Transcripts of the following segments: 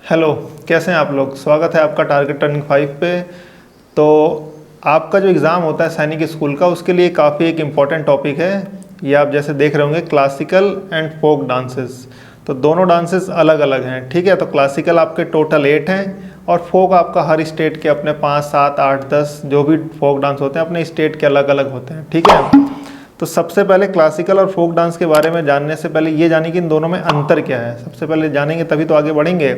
Hello, कैसे हैं आप लोग। स्वागत है आपका टारगेट टर्निंग 5 पे। तो आपका जो एग्ज़ाम होता है सैनिक स्कूल का, उसके लिए काफ़ी एक इम्पॉर्टेंट टॉपिक है। ये आप जैसे देख रहे होंगे, क्लासिकल एंड फोक डांसेस। तो दोनों डांसेस अलग अलग हैं, ठीक है। तो क्लासिकल आपके टोटल 8 हैं और फोक आपका हर स्टेट के अपने 5, 7, 8, 10 जो भी फोक डांस होते हैं अपने स्टेट के अलग अलग होते हैं, ठीक है। तो सबसे पहले क्लासिकल और फोक डांस के बारे में जानने से पहले ये जानिए कि इन दोनों में अंतर क्या है। सबसे पहले जानेंगे तभी तो आगे बढ़ेंगे।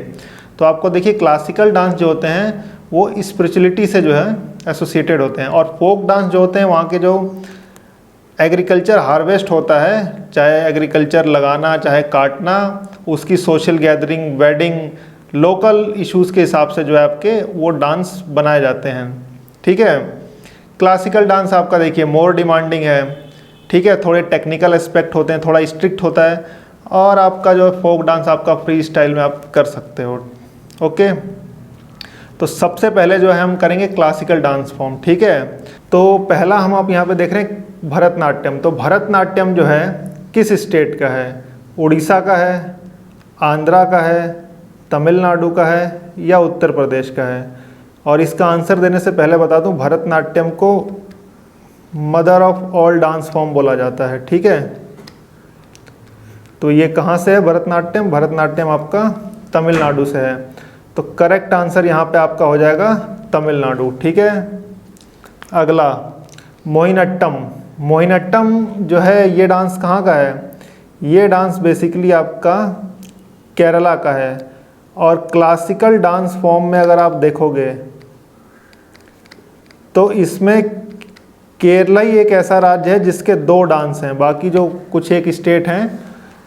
तो आपको देखिए, क्लासिकल डांस जो होते हैं वो स्पिरिचुअलिटी से जो है एसोसिएटेड होते हैं, और फोक डांस जो होते हैं वहाँ के जो एग्रीकल्चर हार्वेस्ट होता है, चाहे एग्रीकल्चर लगाना चाहे काटना, उसकी social gathering, wedding, local issues के हिसाब से जो है आपके वो डांस बनाए जाते हैं, ठीक है। क्लासिकल डांस आपका देखिए मोर डिमांडिंग है, ठीक है। थोड़े टेक्निकल एस्पेक्ट होते हैं, थोड़ा स्ट्रिक्ट होता है, और आपका जो फोक डांस आपका फ्री स्टाइल में आप कर सकते हो, ओके। तो सबसे पहले जो है हम करेंगे क्लासिकल डांस फॉर्म, ठीक है। तो पहला हम आप यहाँ पे देख रहे हैं भरतनाट्यम। तो भरतनाट्यम जो है किस स्टेट का है? उड़ीसा का है, आंध्रा का है, तमिलनाडु का है या उत्तर प्रदेश का है? और इसका आंसर देने से पहले बता दूं, भरतनाट्यम को mother of all dance form बोला जाता है, ठीक है। तो ये कहाँ से है भरतनाट्यम? भरतनाट्यम आपका तमिलनाडु से है। तो करेक्ट आंसर यहाँ पे आपका हो जाएगा तमिलनाडु, ठीक है। अगला मोहिनीअट्टम। मोहिनीअट्टम जो है ये डांस कहाँ का है? ये डांस बेसिकली आपका केरला का है। और क्लासिकल डांस फॉर्म में अगर आप देखोगे तो इसमें केरला ही एक ऐसा राज्य है जिसके 2 डांस हैं। बाकी जो कुछ एक स्टेट हैं,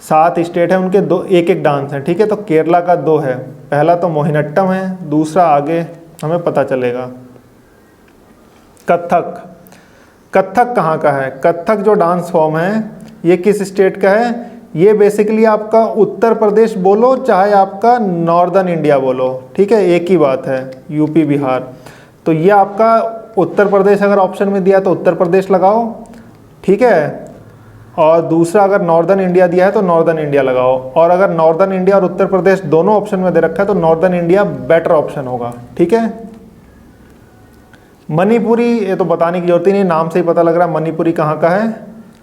7 स्टेट हैं, उनके 2 एक एक डांस हैं, ठीक है। तो केरला का 2 है। पहला तो मोहिनीअट्टम है, दूसरा आगे हमें पता चलेगा। कथक। कथक कहाँ का है? कथक जो डांस फॉर्म है ये किस स्टेट का है? ये बेसिकली आपका उत्तर प्रदेश बोलो चाहे आपका नॉर्दर्न इंडिया बोलो, ठीक है, एक ही बात है, यूपी बिहार। तो ये आपका उत्तर प्रदेश अगर ऑप्शन में दिया तो उत्तर प्रदेश लगाओ, ठीक है। और दूसरा अगर नॉर्दर्न इंडिया दिया है तो नॉर्दर्न इंडिया लगाओ। और अगर नॉर्दर्न इंडिया और उत्तर प्रदेश दोनों ऑप्शन में दे रखा है तो नॉर्दर्न इंडिया बेटर ऑप्शन होगा, ठीक है। मणिपुरी, ये तो बताने की जरूरत ही नहीं, नाम से ही पता लग रहा है मणिपुरी कहाँ का है,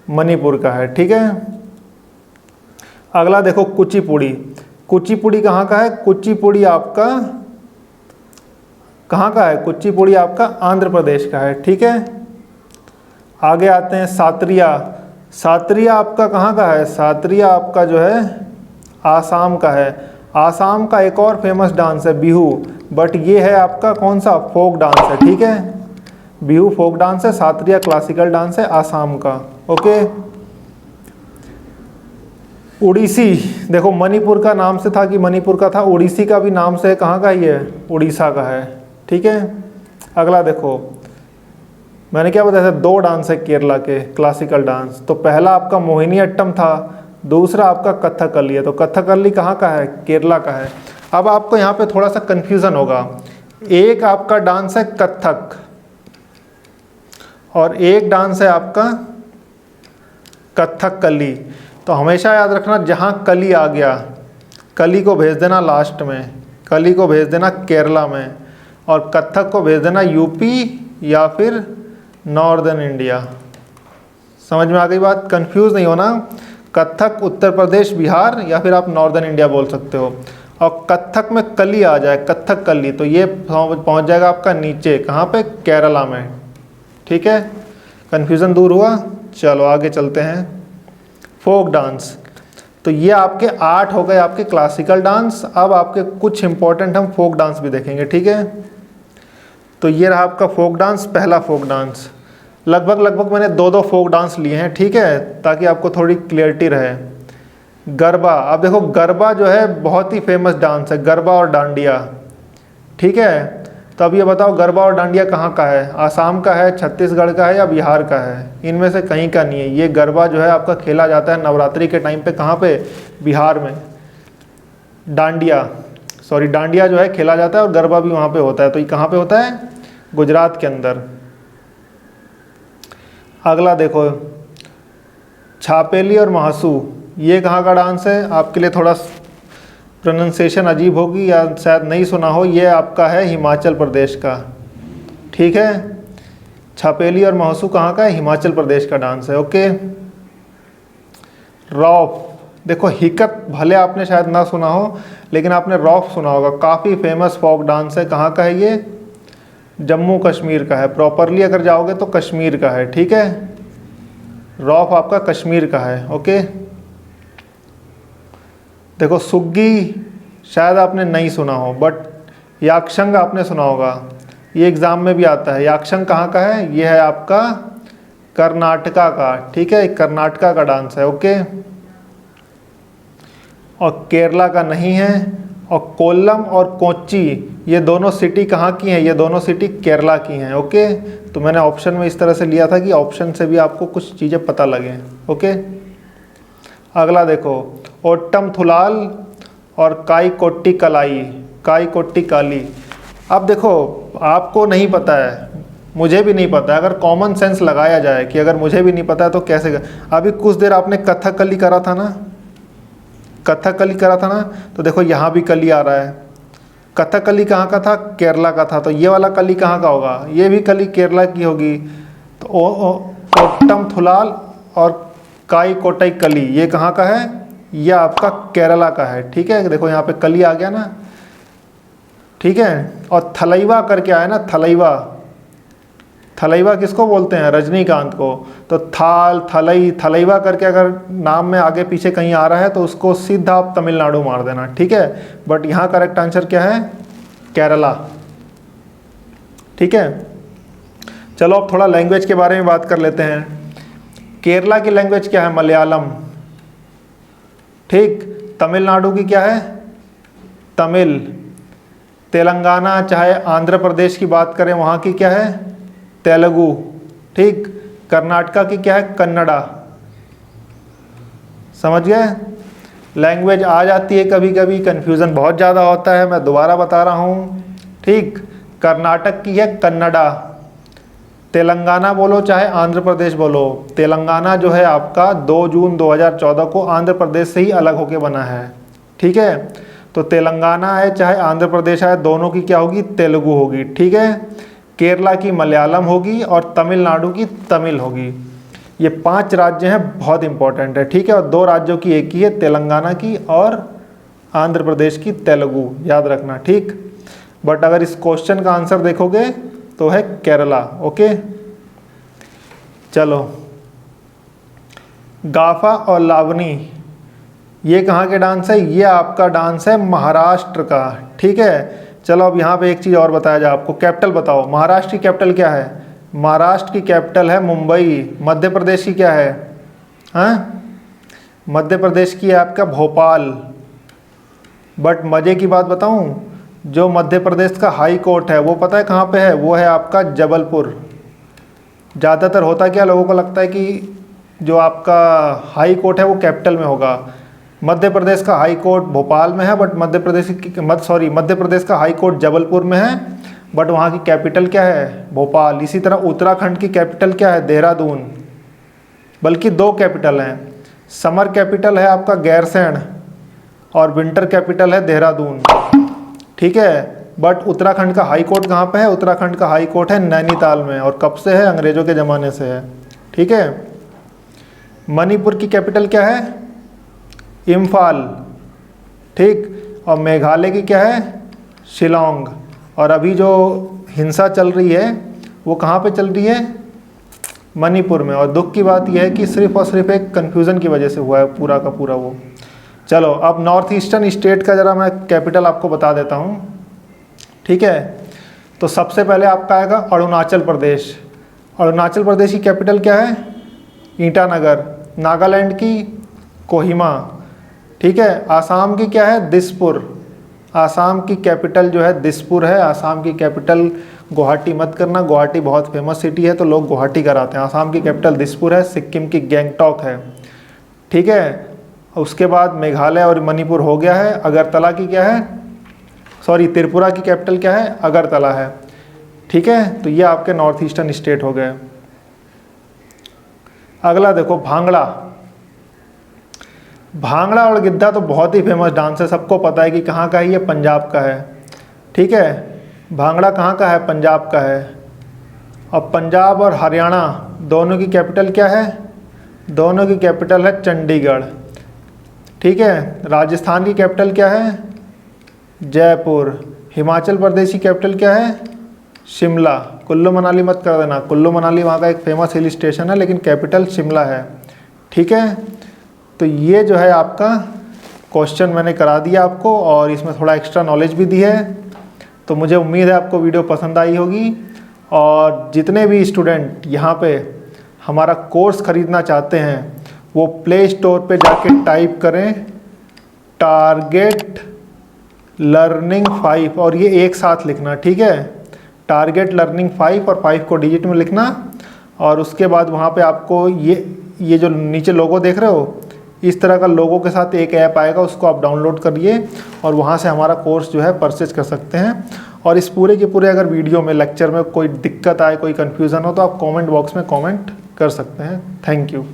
मणिपुर का है, ठीक है। अगला देखो कुचिपुड़ी। कुचिपुड़ी कहाँ का है? कुचिपुड़ी आपका कहाँ का है? कुचिपुड़ी आपका आंध्र प्रदेश का है, ठीक है। आगे आते हैं सात्रिया। सात्रिया आपका कहाँ का है? सात्रिया आपका जो है आसाम का है। आसाम का एक और फेमस डांस है बिहू, बट ये है आपका कौन सा? फोक डांस है, ठीक है। बिहू फोक डांस है, सात्रिया क्लासिकल डांस है आसाम का, ओके। उड़ीसी। देखो मणिपुर का नाम से था कि मणिपुर का था, उड़ीसी का भी नाम से कहाँ का ही है? उड़ीसा का है, ठीक है। अगला देखो, मैंने क्या बताया था, 2 डांस है केरला के क्लासिकल डांस। तो पहला आपका मोहिनीअट्टम था, दूसरा आपका कथकली है। तो कथकली कहाँ का है? केरला का है। अब आपको यहाँ पे थोड़ा सा कन्फ्यूज़न होगा, एक आपका डांस है कथक और एक डांस है आपका कथकली। तो हमेशा याद रखना, जहाँ कली आ गया कली को भेज देना लास्ट में, कली को भेज देना केरला में, और कथक को भेज देना यूपी या फिर नॉर्दर्न इंडिया। समझ में आ गई बात? कंफ्यूज नहीं होना। कथक उत्तर प्रदेश बिहार या फिर आप नॉर्दर्न इंडिया बोल सकते हो। और कथक में कली आ जाए, कथक कली, तो ये पहुंच जाएगा आपका नीचे, कहाँ पे? केरला में, ठीक है। कंफ्यूजन दूर हुआ। चलो आगे चलते हैं। Folk dance. तो ये आपके 8 हो गए आपके क्लासिकल डांस। अब आपके कुछ इंपॉर्टेंट हम फोक डांस भी देखेंगे, ठीक है। तो ये रहा आपका फोक डांस, पहला फोक डांस। लगभग मैंने 2 फोक डांस लिए हैं, ठीक है, ताकि आपको थोड़ी क्लियरिटी रहे। गरबा। अब देखो गरबा जो है बहुत ही फेमस डांस है, गरबा और डांडिया, ठीक है। तो अब ये बताओ गरबा और डांडिया कहाँ का है? आसाम का है, छत्तीसगढ़ का है या बिहार का है? इनमें से कहीं का नहीं है। ये गरबा जो है आपका खेला जाता है नवरात्रि के टाइम पे, कहाँ पे? बिहार में। डांडिया जो है खेला जाता है और गरबा भी वहाँ पे होता है। तो ये कहाँ पे होता है? गुजरात के अंदर। अगला देखो छापेली और महासू, ये कहाँ का डांस है? आपके लिए थोड़ा प्रोनाउंसिएशन अजीब होगी या शायद नहीं सुना हो, ये आपका है हिमाचल प्रदेश का। ठीक है, छापेली और महोत्सव कहाँ का है? हिमाचल प्रदेश का डांस है। ओके। रौफ, देखो हिकत भले आपने शायद ना सुना हो, लेकिन आपने रौफ सुना होगा, काफ़ी फेमस फोक डांस है। कहाँ का है ये? जम्मू कश्मीर का है। प्रॉपरली अगर जाओगे तो कश्मीर का है। ठीक है, रौफ आपका कश्मीर का है। ओके। देखो सुग्गी शायद आपने नहीं सुना हो, बट याक्षंग आपने सुना होगा, ये एग्ज़ाम में भी आता है। याक्षंग कहाँ का है? ये है आपका कर्नाटका का। ठीक है, कर्नाटका का डांस है। ओके। और केरला का नहीं है। और कोल्लम और कोच्चि, ये दोनों सिटी कहाँ की हैं? ये दोनों सिटी केरला की हैं। ओके, तो मैंने ऑप्शन में इस तरह से लिया था कि ऑप्शन से भी आपको कुछ चीज़ें पता लगें। ओके। अगला देखो, ओट्टम थुलाल और काई कोट्टी कलाई, काई कोट्टी काली। अब देखो आपको नहीं पता है, मुझे भी नहीं पता है, अगर कॉमन सेंस लगाया जाए कि अगर मुझे भी नहीं पता है तो कैसे अभी कुछ देर आपने कथकली करा था ना, कथकली करा था ना, तो देखो यहाँ भी कली आ रहा है। कथकली कहाँ का था? केरला का था। तो ये वाला कली कहाँ का होगा? ये भी कली केरला की होगी। तो ओट्टम थुलाल और काई कोट्टई कली ये कहाँ का है? ये आपका केरला का है। ठीक है, देखो यहाँ पे कली आ गया ना। ठीक है, और थलैवा करके आया ना, थलैवा। थलैवा किसको बोलते हैं? रजनीकांत को। तो थाल, थलई, थलैवा करके अगर नाम में आगे पीछे कहीं आ रहा है तो उसको सीधा आप तमिलनाडु मार देना। ठीक है, बट यहाँ करेक्ट आंसर क्या है? केरला। ठीक है, चलो अब थोड़ा लैंग्वेज के बारे में बात कर लेते हैं। केरला की लैंग्वेज क्या है? मलयालम। ठीक, तमिलनाडु की क्या है? तमिल। तेलंगाना चाहे आंध्र प्रदेश की बात करें वहाँ की क्या है? तेलुगु। ठीक, कर्नाटका की क्या है? कन्नड़ा। समझ गए? लैंग्वेज आ जाती है कभी कभी, कन्फ्यूज़न बहुत ज़्यादा होता है, मैं दोबारा बता रहा हूँ। ठीक, कर्नाटक की है कन्नड़ा। तेलंगाना बोलो चाहे आंध्र प्रदेश बोलो, तेलंगाना जो है आपका 2 जून 2014 को आंध्र प्रदेश से ही अलग होके बना है। ठीक है, तो तेलंगाना है चाहे आंध्र प्रदेश है, दोनों की क्या होगी? तेलुगु होगी। ठीक है, केरला की मलयालम होगी और तमिलनाडु की तमिल होगी। ये 5 राज्य हैं, बहुत इंपॉर्टेंट है। ठीक है, और 2 राज्यों की एक ही है, तेलंगाना की और आंध्र प्रदेश की तेलुगु, याद रखना। ठीक, बट अगर इस क्वेश्चन का आंसर देखोगे तो है केरला। ओके, चलो गाफा और लावनी ये कहाँ के डांस है? ये आपका डांस है महाराष्ट्र का। ठीक है, चलो अब यहाँ पे एक चीज़ और बताया जाए आपको। कैपिटल बताओ, महाराष्ट्र की कैपिटल क्या है? महाराष्ट्र की कैपिटल है मुंबई। मध्य प्रदेश की क्या है? हाँ, मध्य प्रदेश की है आपका भोपाल। बट मज़े की बात बताऊँ, जो मध्य प्रदेश का हाई कोर्ट है वो पता है कहाँ पे है? वो है आपका जबलपुर। ज़्यादातर होता क्या, लोगों को लगता है कि जो आपका हाई कोर्ट है वो कैपिटल में होगा। मध्य प्रदेश का हाई कोर्ट भोपाल में है, बट मध्य प्रदेश का हाई कोर्ट जबलपुर में है, बट वहाँ की कैपिटल क्या है? भोपाल। इसी तरह उत्तराखंड की कैपिटल क्या है? देहरादून। बल्कि 2 कैपिटल हैं, समर कैपिटल है आपका गैरसैंण और विंटर कैपिटल है देहरादून। ठीक है, बट उत्तराखंड का हाई कोर्ट कहाँ पे है? उत्तराखंड का हाई कोर्ट है नैनीताल में, और कब से है? अंग्रेज़ों के ज़माने से है। ठीक है, मणिपुर की कैपिटल क्या है? इम्फाल। ठीक, और मेघालय की क्या है? शिलोंग। और अभी जो हिंसा चल रही है वो कहाँ पे चल रही है? मणिपुर में। और दुख की बात यह है कि सिर्फ और सिर्फ एक कन्फ्यूज़न की वजह से हुआ है पूरा का पूरा वो। चलो अब नॉर्थ ईस्टर्न स्टेट का ज़रा मैं कैपिटल आपको बता देता हूँ। ठीक है, तो सबसे पहले आपका आएगा अरुणाचल प्रदेश। अरुणाचल प्रदेश की कैपिटल क्या है? ईटानगर। नागालैंड की कोहिमा। ठीक है, आसाम की क्या है? दिसपुर। आसाम की कैपिटल जो है दिसपुर है। आसाम की कैपिटल गुवाहाटी मत करना, गुवाहाटी बहुत फेमस सिटी है तो लोग गुवाहाटी कराते हैं। आसाम की कैपिटल दिसपुर है। सिक्किम की गैंगटॉक है। ठीक है, उसके बाद मेघालय और मणिपुर हो गया है। अगरतला की क्या है? त्रिपुरा की कैपिटल क्या है? अगरतला है। ठीक है, तो ये आपके नॉर्थ ईस्टर्न स्टेट हो गए। अगला देखो भांगड़ा। भांगड़ा और गिद्धा तो बहुत ही फेमस डांस है, सबको पता है कि कहाँ का है, ये पंजाब का है। ठीक है, भांगड़ा कहाँ का है, पंजाब का है। अब पंजाब और हरियाणा दोनों की कैपिटल क्या है, दोनों की कैपिटल है चंडीगढ़। ठीक है, राजस्थान की कैपिटल क्या है, जयपुर। हिमाचल प्रदेश की कैपिटल क्या है, शिमला। कुल्लू मनाली मत कर देना, कुल्लू मनाली वहाँ का एक फेमस हिल स्टेशन है, लेकिन कैपिटल शिमला है। ठीक है, तो ये जो है आपका क्वेश्चन मैंने करा दिया आपको, और इसमें थोड़ा एक्स्ट्रा नॉलेज भी दी है। तो मुझे उम्मीद है आपको वीडियो पसंद आई होगी, और जितने भी स्टूडेंट यहाँ पे हमारा कोर्स ख़रीदना चाहते हैं वो प्ले स्टोर पे जाके टाइप करें टारगेट लर्निंग 5, और ये एक साथ लिखना। ठीक है, टारगेट लर्निंग 5 और 5 को डिजिट में लिखना। और उसके बाद वहाँ पे आपको ये जो नीचे लोगो देख रहे हो, इस तरह का लोगो के साथ एक ऐप आएगा, उसको आप डाउनलोड करिए और वहाँ से हमारा कोर्स जो है परचेज कर सकते हैं। और इस पूरे के पूरे अगर वीडियो में, लेक्चर में कोई दिक्कत आए, कोई कन्फ्यूज़न हो, तो आप कमेंट बॉक्स में कमेंट कर सकते हैं। Thank you.